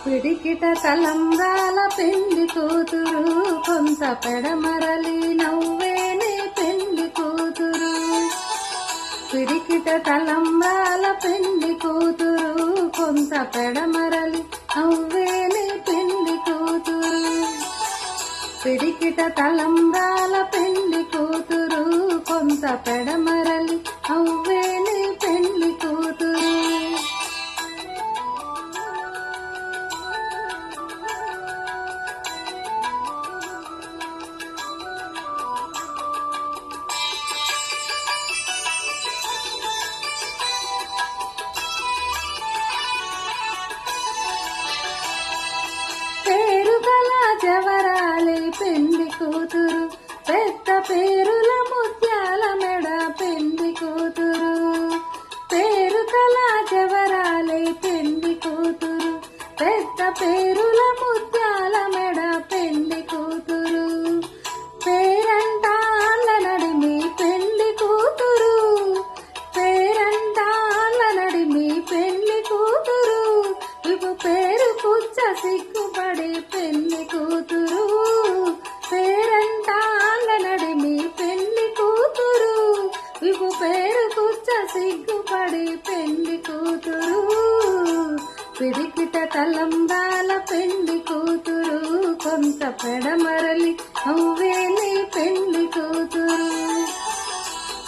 పిడికిట తలంబ్రాల పెళ్లి కూతురు, కొంత పెడమరలి నవ్వేనే పెళ్లి కూతురు. పిడికిట తలంబ్రాల పెళ్లి కూతురు, కొంత పెడమరలి నవ్వేనే పెళ్లి కూతురు. పిడికిట తలంబ్రాల పెళ్లి కూతురు, కొంత పెడమరలి నవ్వేనే పెళ్లి కూతురు. జవరాలి పెళ్లి కూతురు, పెద్ద పేరుల ముత్యాల మెడ పెళ్లి కూతురు. పేరు కల జవరాలి పెళ్లి కూతురు, పెద్ద పేరుల ముత్యాల మెడ పెళ్లి కూతురు. పేరంటాళ్ళ నడిమి పెళ్లి కూతురు, పేరంటాళ్ళ నడిమి పెళ్లి కూతురు. ఇపు పేరు పుచ్చ సిగ్గుపడి పెళ్లి కూతురు, పేరంటాళ్ళ నడిమి పెళ్లి కూతురు. ఇపు పేరు పుచ్చ సిగ్గుపడి పెళ్లి కూతురు. పిడికిట తలంబ్రాల పెళ్లి కూతురు, కొంత పెడమరలి నవ్వేనే పెళ్లి కూతురు.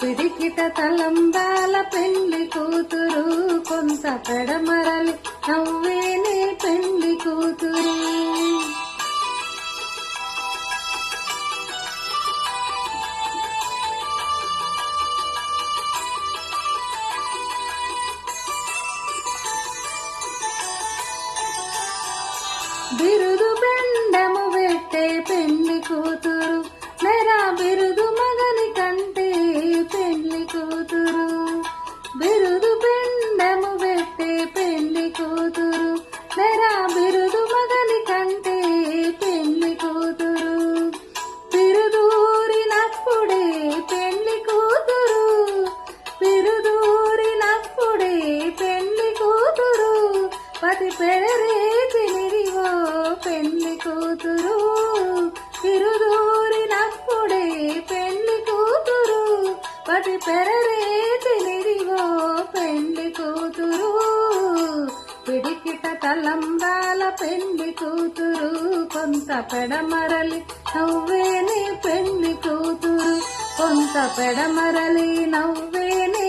పిడికిట తలంబ్రాల పెళ్లి కూతురు, కొంత పెడమరలి నవ్వేనే పెళ్లి కూతురు. బిరుదు బెండము పెట్టే పెళ్లి కూతురు, మెరా బిరుదు మగని కంటే పెళ్లి కూతురు. బిరుదు బెండము పెట్టే పెళ్లి కూతురు, మెరా బిరుదు మగని కంటే పెళ్లి కూతురు. బిరుదూరినప్పుడే పెళ్లి కూతురు, బిరుదూరినప్పుడే పెళ్లి కూతురు. పతి పెరరేతినిదిగో పెళ్లి కూతురు, బిరుదూరినప్పుడే పెళ్లి కూతురు. పతి పెరరేతినిదిగో పెళ్లి కూతురు. పిడికిట తలంబ్రాల పెళ్లి కూతురు, కొంత పెడమరలి నవ్వేనే పెళ్లి కూతురు, కొంత పెడమరలి నవ్వేనే